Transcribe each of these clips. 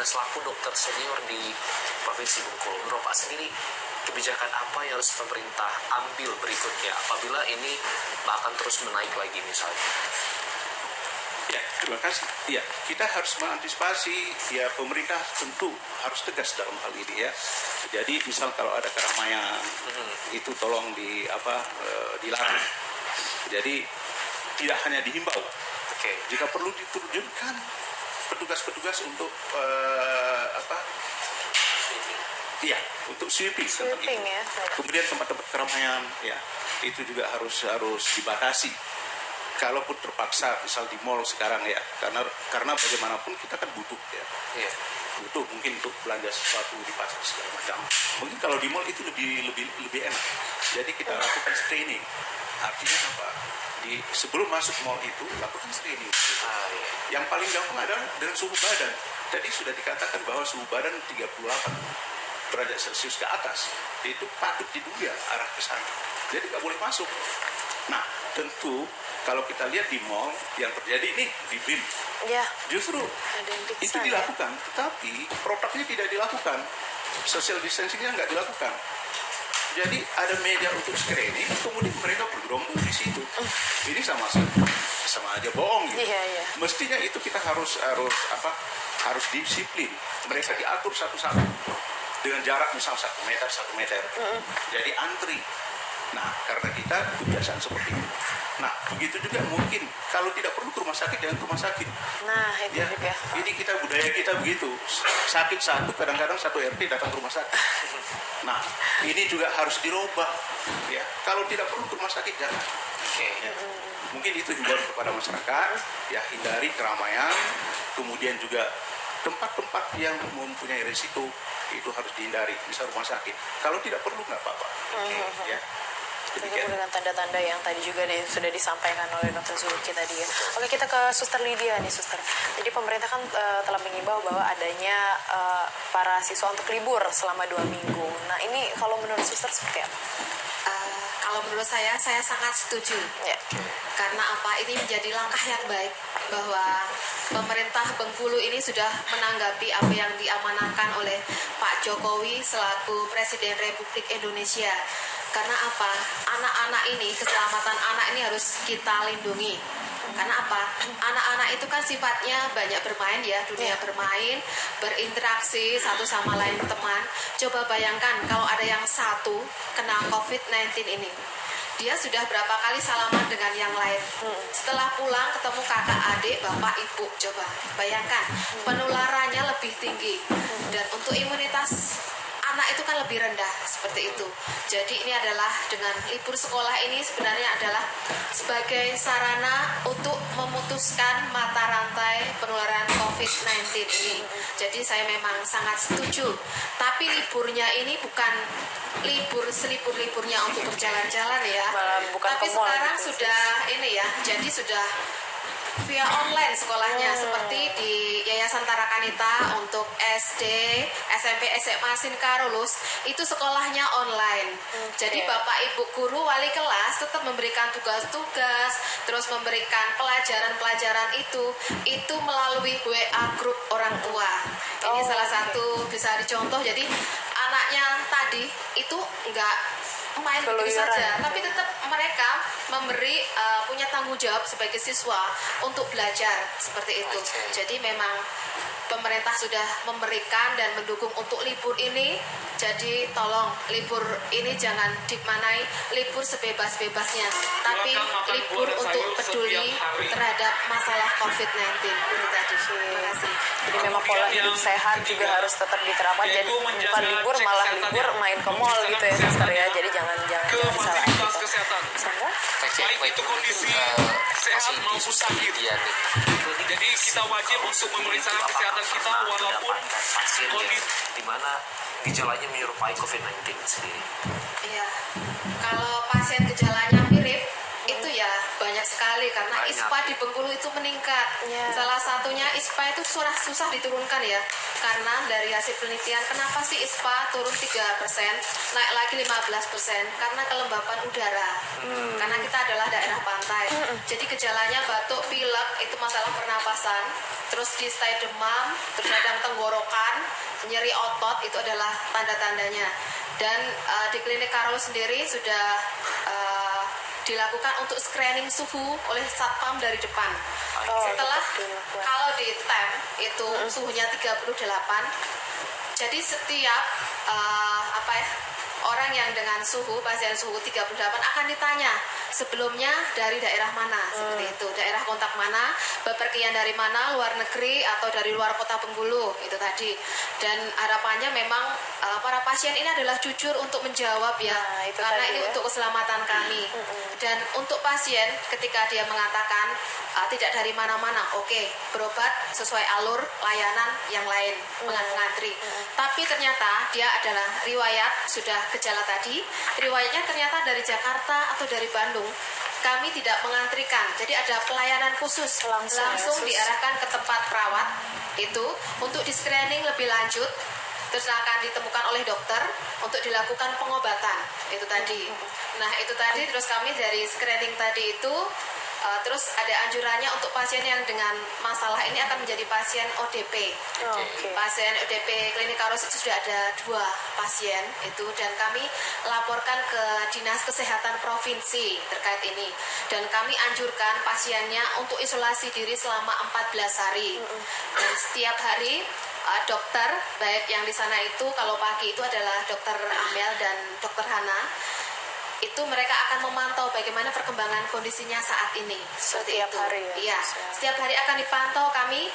Anda selaku dokter senior di Provinsi Bengkulu, menurut Pak sendiri kebijakan apa yang harus pemerintah ambil berikutnya apabila ini bahkan terus menaik lagi misalnya? Ya, terima kasih. Ya, kita harus mengantisipasi. Ya, pemerintah tentu harus tegas dalam hal ini ya. Jadi, misal kalau ada keramaian, itu tolong dilarang. Jadi, tidak hanya dihimbau. Jika perlu diturunkan petugas-petugas untuk untuk sweeping ya. Kemudian tempat-tempat keramaian ya itu juga harus dibatasi. Kalaupun terpaksa, misal di mall sekarang ya, karena bagaimanapun kita kan butuh ya, butuh mungkin untuk belanja sesuatu di pasar segala macam. Mungkin kalau di mall itu lebih enak. Jadi kita lakukan screening. Artinya apa? Sebelum masuk mall itu lakukan screening. Yang paling gampang adalah dengan suhu badan. Tadi sudah dikatakan bahwa suhu badan 38 derajat Celcius ke atas itu patut diduga arah ke sana. Jadi nggak boleh masuk. Nah, tentu kalau kita lihat di mall yang terjadi nih di BIM, justru itu dilakukan, tetapi protoknya tidak dilakukan, social distancingnya nggak dilakukan. Jadi ada meja untuk screening, kemudian mereka bergerombol di situ. Ini sama aja bohong gitu. Mestinya itu kita harus disiplin. Mereka diatur satu-satu dengan jarak misal 1 meter. Jadi antri. Nah, karena kita kebiasaan seperti itu. Nah, begitu juga mungkin kalau tidak perlu ke rumah sakit, jangan ke rumah sakit. Nah, itu juga. Ini budaya kita begitu. Sakit satu, kadang-kadang satu RT datang ke rumah sakit. Nah, ini juga harus dirubah. Ya, kalau tidak perlu ke rumah sakit, jangan. Ya. Mungkin itu himbauan kepada masyarakat. Ya, hindari keramaian. Kemudian juga tempat-tempat yang mempunyai risiko itu harus dihindari, misal rumah sakit. Kalau tidak perlu nggak apa-apa. Ya. Demikian dengan tanda-tanda yang tadi juga sudah disampaikan oleh Dr. Zulki tadi ya. Oke, kita ke Suster Lydia nih, Suster. Jadi pemerintah kan telah mengimbau bahwa adanya para siswa untuk libur selama 2 minggu. Nah, ini kalau menurut Suster seperti apa? Kalau menurut saya sangat setuju. Karena apa? Ini menjadi langkah yang baik bahwa pemerintah Bengkulu ini sudah menanggapi apa yang diamanahkan oleh Pak Jokowi selaku Presiden Republik Indonesia. Karena apa? Anak-anak ini, keselamatan anak ini harus kita lindungi. Karena apa? Anak-anak itu kan sifatnya banyak bermain ya, dunia bermain, berinteraksi satu sama lain teman. Coba bayangkan kalau ada yang satu kena COVID-19 ini. Dia sudah berapa kali salaman dengan yang lain. Setelah pulang ketemu kakak, adik, bapak, ibu. Coba bayangkan, penularannya lebih tinggi. Dan untuk imunitas anak itu kan lebih rendah seperti itu. Jadi ini adalah dengan libur sekolah ini sebenarnya adalah sebagai sarana untuk memutuskan mata rantai penularan COVID-19 ini. Jadi saya memang sangat setuju. Tapi liburnya ini bukan libur selibur-liburnya untuk berjalan-jalan ya. Tapi sekarang sudah ini ya. Jadi sudah via online sekolahnya seperti di Yayasan Tarakanita untuk SD, SMP, SMA Sinkarulus itu sekolahnya online. Jadi Bapak Ibu guru wali kelas tetap memberikan tugas-tugas, terus memberikan pelajaran-pelajaran itu melalui WA grup orang tua. Ini salah satu bisa dicontoh. Jadi anaknya tadi itu enggak main begitu saja, tapi tetap mereka memberi punya tanggung jawab sebagai siswa untuk belajar seperti itu. Jadi memang pemerintah sudah memberikan dan mendukung untuk libur ini. Jadi tolong libur ini jangan dimaknai libur sebebas-bebasnya, tapi libur untuk peduli terhadap masalah COVID-19 ini tadi. Terima kasih. Jadi memang pola hidup sehat juga harus tetap diterapkan. Jadi bukan libur malah libur main ke mall gitu ya, Suster ya. Jadi jangan salah gitu. Baik itu kondisi sehat maupun sakit. Jadi kita wajib untuk memeriksakan kesehatan kita walaupun kondisi di mana gejalanya menyerupai COVID-19 sendiri. Iya, kalau pasien gejalanya mirip itu ya banyak sekali karena ISPA di Bengkulu itu meningkat. Salah satunya ISPA itu susah diturunkan ya, karena dari hasil penelitian kenapa sih ISPA turun 3%, naik lagi 15%, karena kelembapan udara. Karena kita adalah daerah pantai. Jadi gejalanya batuk, pilek, itu masalah pernapasan, terus disertai demam, terus radang tenggorokan, nyeri otot, itu adalah tanda-tandanya. Dan di klinik Karol sendiri sudah dilakukan untuk screening suhu oleh satpam dari depan. Setelah kalau di tem itu suhunya 38, jadi setiap orang yang dengan pasien suhu 38 akan ditanya sebelumnya dari daerah mana, seperti itu, daerah kontak mana, bepergian dari mana, luar negeri atau dari luar kota Bengkulu, itu tadi. Dan harapannya memang para pasien ini adalah jujur untuk menjawab ya, karena ini untuk keselamatan kami. Dan untuk pasien ketika dia mengatakan tidak dari mana-mana, oke, berobat sesuai alur layanan yang lain, mengantri. Tapi ternyata dia adalah riwayat, sudah gejala tadi, riwayatnya ternyata dari Jakarta atau dari Bandung, kami tidak mengantrikan. Jadi ada pelayanan khusus, langsung diarahkan ke tempat perawat itu untuk di screening lebih lanjut, terus akan ditemukan oleh dokter untuk dilakukan pengobatan, itu tadi. Nah itu tadi, terus kami dari screening tadi itu terus ada anjurannya untuk pasien yang dengan masalah ini akan menjadi pasien ODP. Pasien ODP klinik Karol itu sudah ada 2 pasien itu, dan kami laporkan ke Dinas Kesehatan Provinsi terkait ini, dan kami anjurkan pasiennya untuk isolasi diri selama 14 hari. Dan setiap hari dokter baik yang di sana itu, kalau pagi itu adalah dokter Amel dan dokter Hana, itu mereka akan memantau bagaimana perkembangan kondisinya saat ini. Seperti setiap itu. hari ya? Iya, setiap hari akan dipantau kami.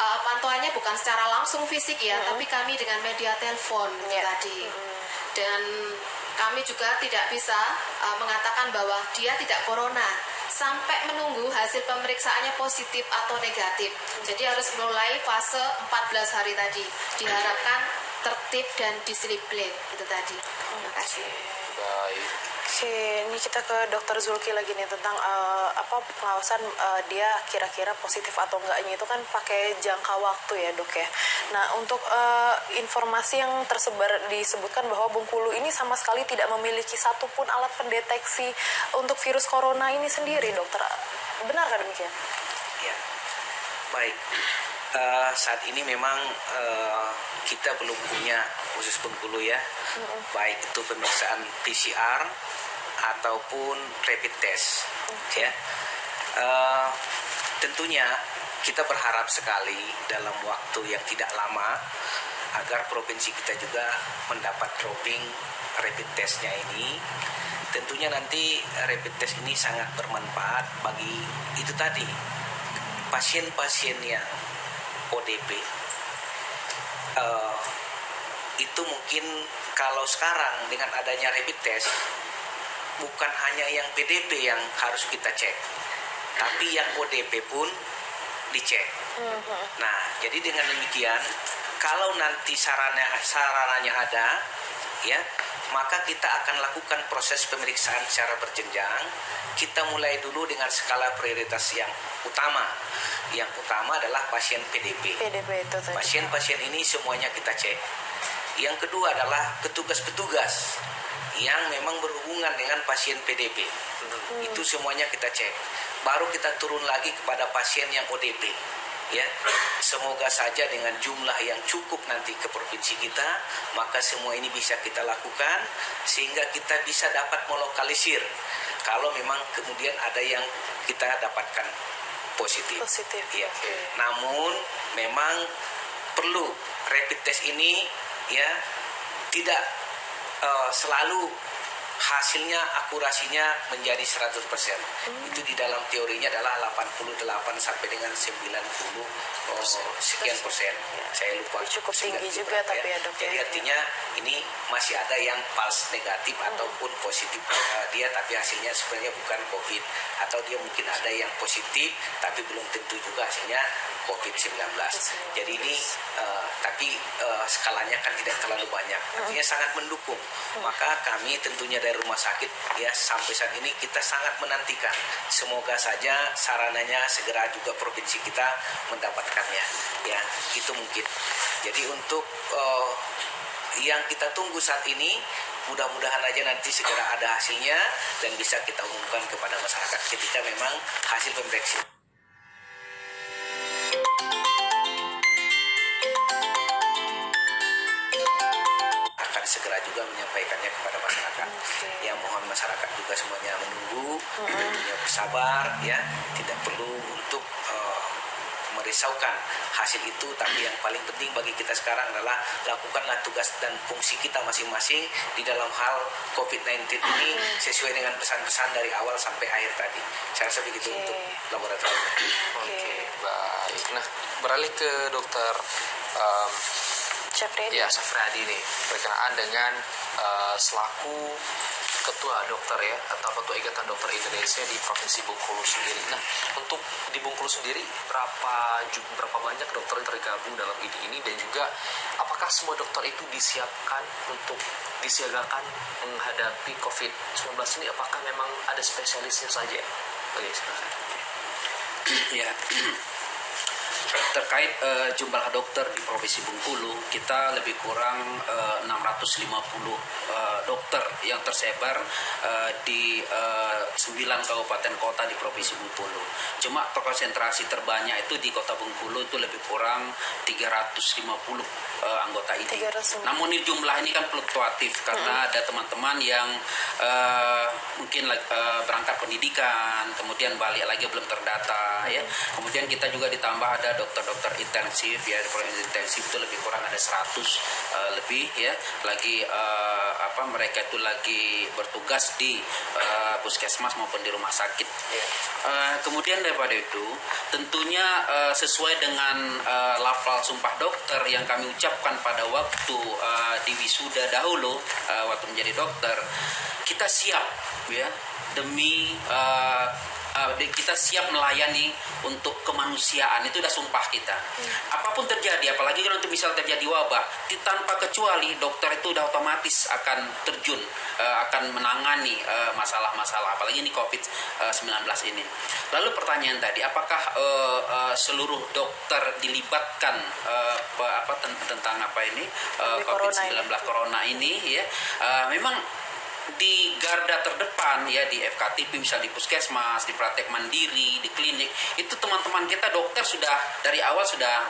Pantauannya bukan secara langsung fisik ya, tapi kami dengan media telepon tadi. Dan kami juga tidak bisa mengatakan bahwa dia tidak corona sampai menunggu hasil pemeriksaannya positif atau negatif. Jadi harus mulai fase 14 hari tadi. Diharapkan tertib dan disiplin, itu tadi. Terima kasih. Baik. Oke, ini kita ke Dokter Zulki lagi nih tentang pengawasan dia kira-kira positif atau enggaknya itu kan pakai jangka waktu ya dok ya. Nah untuk informasi yang disebutkan bahwa Bengkulu ini sama sekali tidak memiliki satupun alat pendeteksi untuk virus corona ini sendiri, dokter. Benarkah demikian? Ya, baik. Saat ini memang kita belum punya khusus Bengkulu ya, baik itu pemeriksaan PCR ataupun rapid test. Ya, tentunya kita berharap sekali dalam waktu yang tidak lama agar provinsi kita juga mendapat dropping rapid testnya ini. Tentunya nanti rapid test ini sangat bermanfaat bagi itu tadi pasien-pasien yang ODP. Itu mungkin kalau sekarang dengan adanya rapid test bukan hanya yang PDP yang harus kita cek, tapi yang ODP pun dicek. Nah, jadi dengan demikian kalau nanti sarananya ada, ya, maka kita akan lakukan proses pemeriksaan secara berjenjang. Kita mulai dulu dengan skala prioritas yang utama. Yang utama adalah pasien PDP. Pasien-pasien ini semuanya kita cek. Yang kedua adalah petugas-petugas yang memang berhubungan dengan pasien PDP. Itu semuanya kita cek. Baru kita turun lagi kepada pasien yang ODP. Ya, semoga saja dengan jumlah yang cukup nanti ke provinsi kita, maka semua ini bisa kita lakukan sehingga kita bisa dapat melokalisir kalau memang kemudian ada yang kita dapatkan positif. Ya. Namun memang perlu rapid test ini ya tidak selalu hasilnya akurasinya menjadi 100%. Itu di dalam teorinya adalah 88 sampai dengan 90 sekian persen. Saya lupa. Cukup tinggi juga ya. tapi ya dok. Jadi artinya ini masih ada yang false negatif ataupun positif dia tapi hasilnya sebenarnya bukan COVID, atau dia mungkin ada yang positif tapi belum tentu juga hasilnya COVID-19. Jadi ini tapi skalanya kan tidak terlalu banyak. Artinya sangat mendukung. Maka kami tentunya dari rumah sakit ya sampai saat ini kita sangat menantikan. Semoga saja sarananya segera juga provinsi kita mendapatkannya. Ya, itu mungkin. Jadi untuk yang kita tunggu saat ini, mudah-mudahan aja nanti segera ada hasilnya dan bisa kita umumkan kepada masyarakat ketika memang hasil pemeriksaan akan segera juga menyampaikannya kepada masyarakat. Ya, mohon masyarakat juga semuanya menunggu, ya, bersabar, ya, tidak perlu untuk merisaukan hasil itu, tapi yang paling penting bagi kita sekarang adalah lakukanlah tugas dan fungsi kita masing-masing di dalam hal COVID-19 ini sesuai dengan pesan-pesan dari awal sampai akhir tadi. Saya rasa begitu untuk laboratorium. Oke, baik. Nah, beralih ke dokter Syafredi. ya Syafredi nih, berkenaan dengan selaku ketua dokter ya atau ketua Ikatan Dokter Indonesia di Provinsi Bengkulu sendiri. Nah, untuk di Bengkulu sendiri berapa banyak dokter yang tergabung dalam ini dan juga apakah semua dokter itu disiapkan untuk disiagakan menghadapi COVID-19 ini? Apakah memang ada spesialisnya saja? Oke, silakan. Ya, terkait jumlah dokter di Provinsi Bengkulu, kita lebih kurang 650 dokter yang tersebar di 9 kabupaten kota di Provinsi Bengkulu. Cuma terkonsentrasi terbanyak itu di Kota Bengkulu, itu lebih kurang 350 anggota ini. 350. Namun ini jumlah ini kan fluktuatif karena ada teman-teman yang mungkin berangkat pendidikan, kemudian balik lagi belum terdata ya. Kemudian kita juga ditambah ada dokter-dokter intensif ya, di intensif itu lebih kurang ada 100 lebih ya. Lagi mereka itu lagi bertugas di puskesmas maupun di rumah sakit. Kemudian daripada itu tentunya sesuai dengan lafal sumpah dokter yang kami ucapkan pada waktu di wisuda dahulu, waktu menjadi dokter, kita siap ya demi kita siap melayani untuk kemanusiaan. Itu udah sumpah kita. Apapun terjadi, apalagi kalau nanti misal terjadi wabah, tanpa kecuali dokter itu udah otomatis akan terjun, akan menangani masalah-masalah, apalagi ini COVID-19 ini. Lalu pertanyaan tadi, apakah seluruh dokter dilibatkan tentang COVID-19 corona ini ya? Memang di garda terdepan ya, di FKTP misal di puskesmas, di praktek mandiri, di klinik, itu teman-teman kita dokter sudah dari awal sudah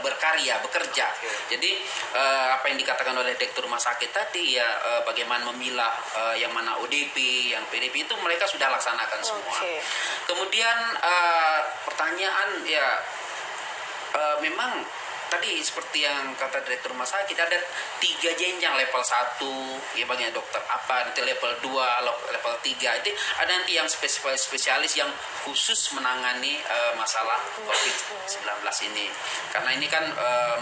berkarya, bekerja. Jadi apa yang dikatakan oleh direktur rumah sakit tadi ya, bagaimana memilah yang mana ODP, yang PDP, itu mereka sudah laksanakan semua. Kemudian pertanyaan ya, memang tadi seperti yang kata direktur rumah sakit, ada 3 jenjang, level 1 ya bagian dokter apa, nanti level 2, level 3, itu ada nanti yang spesialis yang khusus menangani masalah COVID-19 ini. Karena ini kan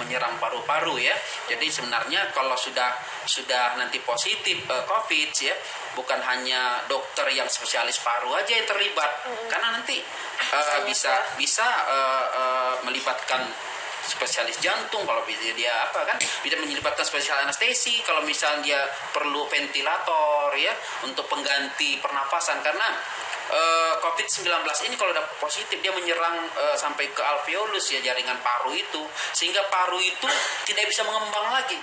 menyerang paru-paru ya. Jadi sebenarnya kalau sudah nanti positif COVID ya, bukan hanya dokter yang spesialis paru aja yang terlibat. Karena nanti bisa melibatkan spesialis jantung, kalau dia bisa menyelibatkan spesialis anestesi kalau misalnya dia perlu ventilator ya untuk pengganti pernapasan. Karena COVID-19 ini kalau udah positif dia menyerang sampai ke alveolus ya, jaringan paru itu, sehingga paru itu tidak bisa mengembang lagi.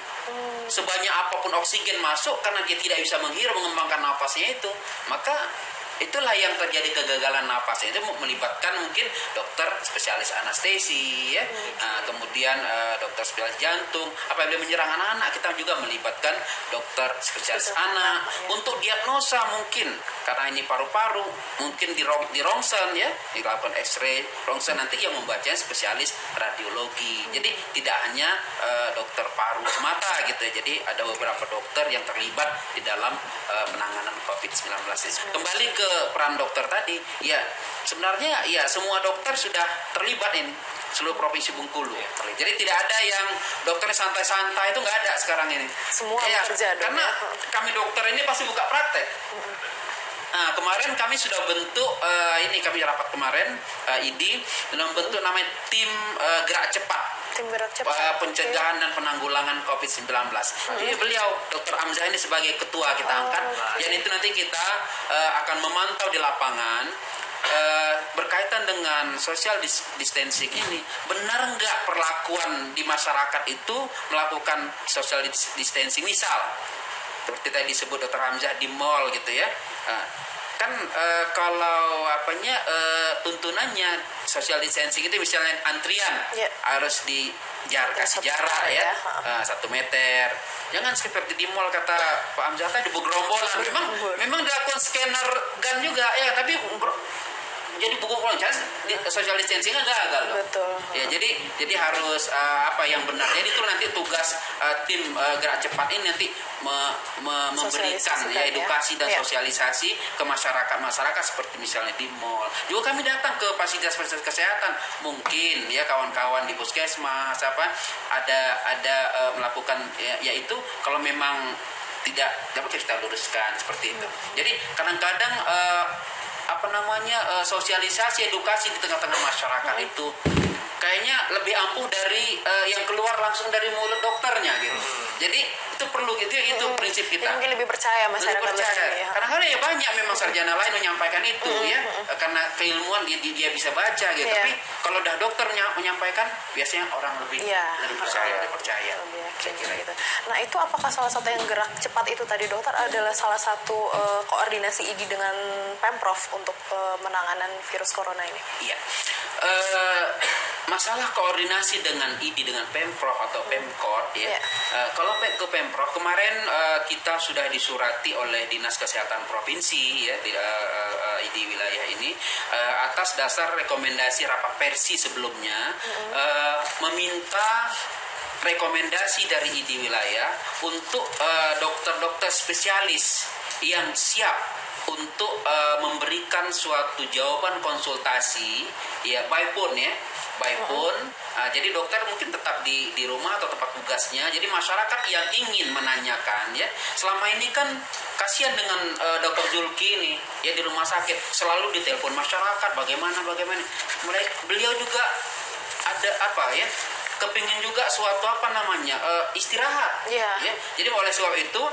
Sebanyak apapun oksigen masuk, karena dia tidak bisa menghirup mengembangkan nafasnya itu, maka itulah yang terjadi kegagalan nafas. Itu melibatkan mungkin dokter spesialis anestesi ya, kemudian dokter spesialis jantung. Apabila menyerang anak-anak, kita juga melibatkan dokter spesialis anak untuk diagnosa, mungkin karena ini paru-paru, mungkin di rongsen ya, dilakukan X-ray rongsen, nanti yang membacanya spesialis radiologi. Jadi tidak hanya dokter paru semata gitu ya. Jadi ada beberapa dokter yang terlibat di dalam penanganan COVID-19. Kembali ke peran dokter tadi, ya sebenarnya ya semua dokter sudah terlibat ini, seluruh Provinsi Bengkulu. Jadi tidak ada yang dokter santai-santai, itu nggak ada sekarang ini. Semua ya, bekerja dong, karena kami dokter ini pasti buka praktek. Nah, kemarin kami sudah bentuk kami rapat kemarin ID dalam bentuk namanya tim gerak cepat. Tim gerak cepat. Pencegahan dan penanggulangan COVID-19. Jadi beliau Dr. Hamzah ini sebagai ketua kita angkat. Dan itu nanti kita akan memantau di lapangan berkaitan dengan social distancing ini, benar nggak perlakuan di masyarakat itu melakukan social distancing, misal seperti tadi disebut Dr. Hamzah di mall gitu ya. Kan kalau tuntunannya social distancing itu misalnya antrian harus kasih jarak ya 1 meter. Jangan seperti di mall kata Pak Hamzah tadi bergerombolan. Memang dilakukan scanner gun juga ya, tapi jadi buku kolonjas social distancingnya gagal loh. Betul. Ya jadi harus yang benar. Jadi itu nanti tugas tim gerak cepat ini nanti memberikan edukasi dan sosialisasi ke masyarakat seperti misalnya di mall. Juga kami datang ke fasilitas kesehatan, mungkin ya kawan-kawan di puskesmas ada melakukan yaitu kalau memang tidak dapat kita luruskan seperti itu. Jadi kadang-kadang sosialisasi edukasi di tengah-tengah masyarakat itu kayaknya lebih ampuh dari yang keluar langsung dari mulut dokternya gitu. Jadi itu perlu gitu ya, itu prinsip kita. Jadi mungkin lebih percaya masyarakat. Lebih percaya. Kadang-kadang ya banyak memang sarjana lain menyampaikan itu ya, karena keilmuan dia bisa baca gitu. Tapi kalau udah dokter menyampaikan, biasanya orang lebih percaya. Lebih yakin gitu. Nah itu apakah salah satu yang gerak cepat itu tadi dokter adalah salah satu koordinasi ID dengan Pemprov untuk penanganan virus corona ini? Iya. Masalah koordinasi dengan ID dengan Pemprov atau Pemkot ya. Kalau ke Pemprov kemarin kita sudah disurati oleh Dinas Kesehatan Provinsi ya di wilayah ini atas dasar rekomendasi rapat persi sebelumnya meminta rekomendasi dari ID wilayah untuk dokter-dokter spesialis yang siap untuk memberikan suatu jawaban konsultasi ya by phone. Jadi dokter mungkin tetap di rumah atau tempat tugasnya. Jadi masyarakat yang ingin menanyakan ya, selama ini kan kasihan dengan Dr. Zulki ini ya di rumah sakit selalu ditelepon masyarakat bagaimana. Beliau juga ada kepingin juga suatu istirahat ya. Jadi oleh sebab itu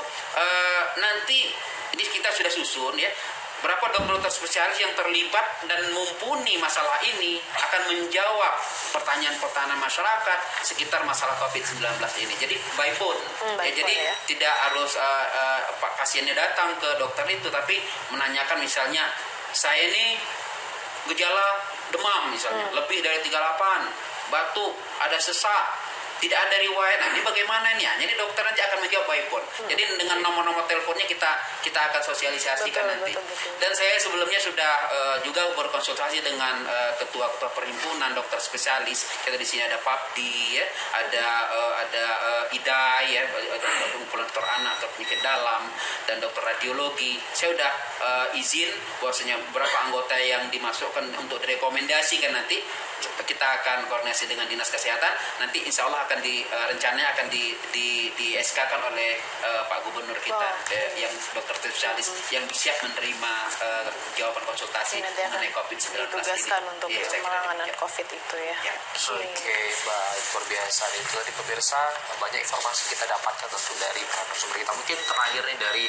nanti ini kita sudah susun ya, berapa dokter spesialis yang terlibat dan mumpuni masalah ini akan menjawab pertanyaan-pertanyaan masyarakat sekitar masalah COVID-19 ini. Jadi by phone. Tidak harus pasiennya datang ke dokter itu, tapi menanyakan misalnya saya ini gejala demam misalnya lebih dari 38, batuk, ada sesak, tidak ada riwayat, ini bagaimana nih? Jadi dokter nanti akan menjawab by phone. Jadi dengan nomor-nomor teleponnya kita akan sosialisasikan nanti. Betul. Dan saya sebelumnya sudah juga berkonsultasi dengan ketua-ketua perhimpunan dokter spesialis. Kita di sini ada Papdi, ya, ada Ida, ya, ada kumpulan dokter anak atau penyakit dalam, dan dokter radiologi. Saya sudah izin bahwasanya beberapa anggota yang dimasukkan untuk direkomendasikan nanti. Kita akan koordinasi dengan Dinas Kesehatan. Nanti insya Allah rencananya akan di SK-kan oleh Pak Gubernur kita yang dokter spesialis yang siap menerima jawaban konsultasi mengenai COVID-19 ini. Ditugaskan untuk penanganan COVID itu ya. Oke, baik, luar biasa. Itu tadi pemirsa, banyak informasi kita dapatkan tentu dari narasumber kita. Mungkin terakhir nih dari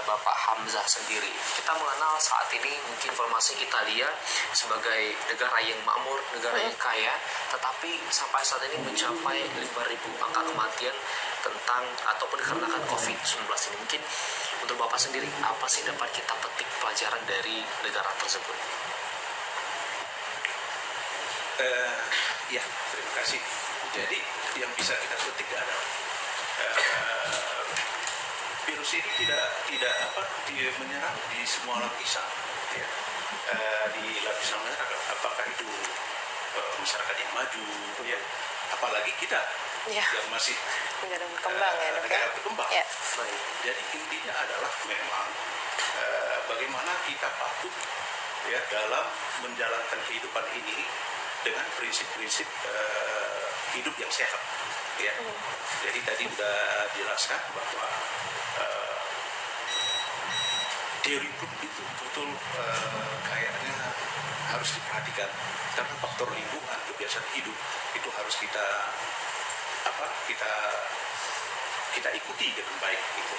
Bapak Hamzah sendiri. Kita mengenal saat ini mungkin informasi kita lihat sebagai negara yang makmur, negara yang kaya, tetapi sampai saat ini mencapai 5.000 angka kematian tentang ataupun dikarenakan COVID-19 ini. Mungkin untuk Bapak sendiri, apa sih dapat kita petik pelajaran dari negara tersebut? Ya, terima kasih. Jadi yang bisa kita petik adalah virus ini tidak menyerang di semua lapisan. Ya. Di lapisan masyarakat, apakah itu masyarakat yang maju, ya, apalagi kita yang masih negara berkembang negara berkembang. Ya. Jadi intinya adalah memang bagaimana kita patuh ya dalam menjalankan kehidupan ini dengan prinsip-prinsip hidup yang sehat. Ya. Jadi tadi sudah dijelaskan bahwa teori itu betul kayaknya harus diperhatikan karena faktor lingkungan, kebiasaan hidup itu harus kita kita ikuti dengan baik gitu.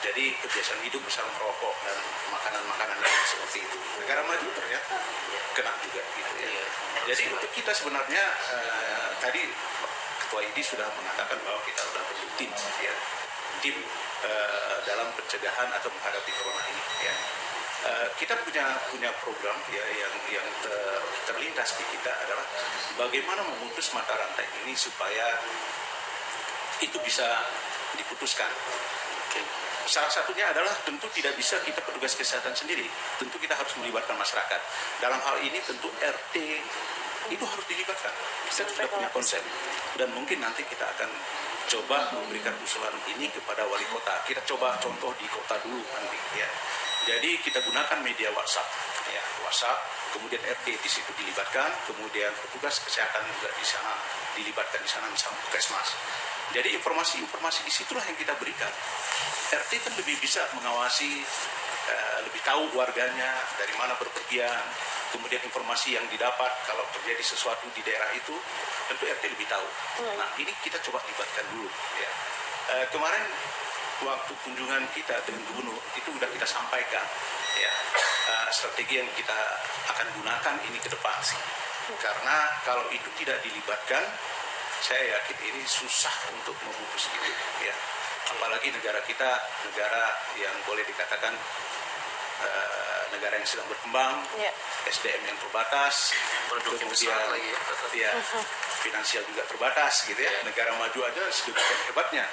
Jadi kebiasaan hidup misal merokok dan makanan-makanan lain seperti itu. Negara maju ternyata kena juga gitu ya. Jadi untuk kita sebenarnya tadi Ketua ID sudah mengatakan bahwa kita sudah bentuk tim ya. Tim dalam pencegahan atau menghadapi corona ini ya. Kita punya program ya yang terlintas di kita adalah bagaimana memutus mata rantai ini supaya itu bisa diputuskan. Salah satunya adalah tentu tidak bisa kita petugas kesehatan sendiri. Tentu kita harus melibatkan masyarakat. Dalam hal ini tentu RT itu harus dilibatkan. Kita sudah punya konsep dan mungkin nanti kita akan coba memberikan usulan ini kepada wali kota. Kita coba contoh di kota dulu nanti ya. Jadi kita gunakan media WhatsApp, ya WhatsApp, kemudian RT di situ dilibatkan, kemudian petugas kesehatan juga di sana dilibatkan di sana misalnya Puskesmas. Jadi informasi-informasi disitulah yang kita berikan. RT kan lebih bisa mengawasi, lebih tahu warganya dari mana berpergian, kemudian informasi yang didapat kalau terjadi sesuatu di daerah itu, tentu RT lebih tahu. Nah ini kita coba libatkan dulu. Ya. Kemarin waktu kunjungan kita dengan gubernur itu sudah kita sampaikan ya strategi yang kita akan gunakan ini ke depan sih. Karena kalau itu tidak dilibatkan, saya yakin ini susah untuk memutus itu ya. Apalagi negara kita negara yang boleh dikatakan negara yang sedang berkembang, SDM yang terbatas, kemudian ya, finansial juga terbatas gitu ya. Negara maju aja sedemikian hebatnya.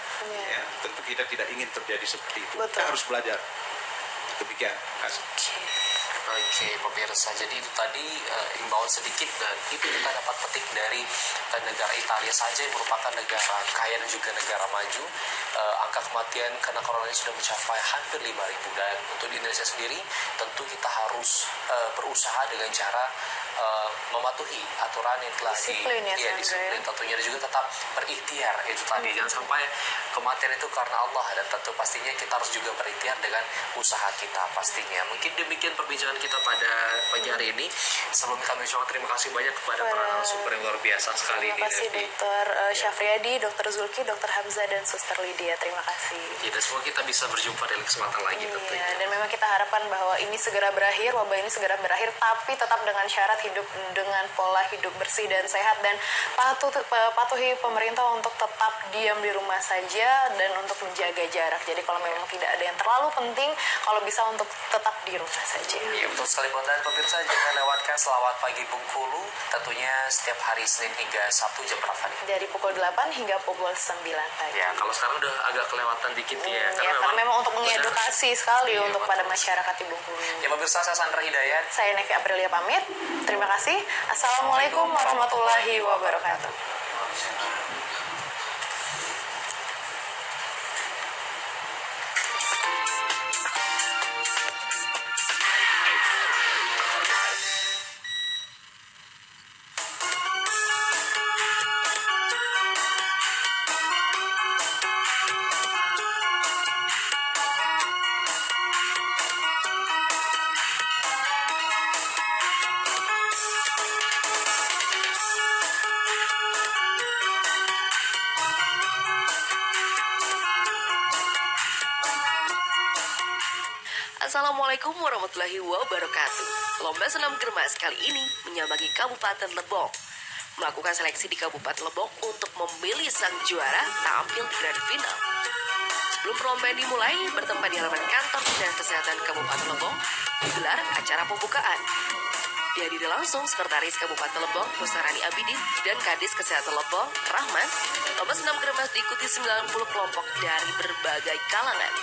Ya, tentu kita tidak ingin terjadi seperti itu. Kita harus belajar. Demikian. Oke, pemirsa. Jadi itu tadi imbauan sedikit dan itu kita dapat petik dari negara Italia saja yang merupakan negara kaya dan juga negara maju. Angka kematian karena corona ini sudah mencapai hampir 5.000 dan untuk di Indonesia sendiri tentu kita harus berusaha dengan cara mematuhi aturan yang telah disiplin disiplin tentunya dan juga tetap berikhtiar itu tadi jangan sampai kematian itu karena Allah dan tentu pastinya kita harus juga berikhtiar dengan usaha kita pastinya. Mungkin demikian perbincangan kita pada pagi hari ini. Sebelum kami ucapkan terima kasih banyak kepada para narasumber yang luar biasa sekali ini. Terima kasih Dr. Syafriadi, Dr. Zulki, Dr. Hamzah dan Suster Lydia. Terima kasih. Ya, dan semoga kita bisa berjumpa dalam kesempatan lagi tentunya. Dan memang kita harapkan bahwa ini segera berakhir, wabah ini segera berakhir, tapi tetap dengan syarat hidup dengan pola hidup bersih dan sehat dan patuhi pemerintah untuk tetap diam di rumah saja dan untuk menjaga jarak. Jadi kalau memang tidak ada yang terlalu penting, kalau bisa untuk tetap di rumah saja. Ya, betul sekali dan pemirsa, jangan lewatkan Selawat Pagi Bengkulu tentunya setiap hari Senin hingga Sabtu jam berapa nih? Dari pukul 8 hingga pukul 9 pagi. Ya, kalau sekarang udah agak kelewatan dikit ya. Karena memang untuk mengedukasi sekali untuk pada masyarakat di Bengkulu. Ya pemirsa, saya Sandra Hidayat. Saya Nevi Aprilia pamit. Terima kasih. Assalamualaikum warahmatullahi wabarakatuh. Assalamualaikum warahmatullahi wabarakatuh. Lomba senam germas kali ini menyambangi Kabupaten Lebong. Melakukan seleksi di Kabupaten Lebong untuk memilih sang juara tampil di grand final. Sebelum perlombaan dimulai, bertempat di halaman kantor Dinas Kesehatan Kabupaten Lebong, digelar acara pembukaan. Dihadiri langsung Sekretaris Kabupaten Lebong, Mustarani Abidin, dan Kadis Kesehatan Lebong, Rahman. Lomba senam germas diikuti 90 kelompok dari berbagai kalangan.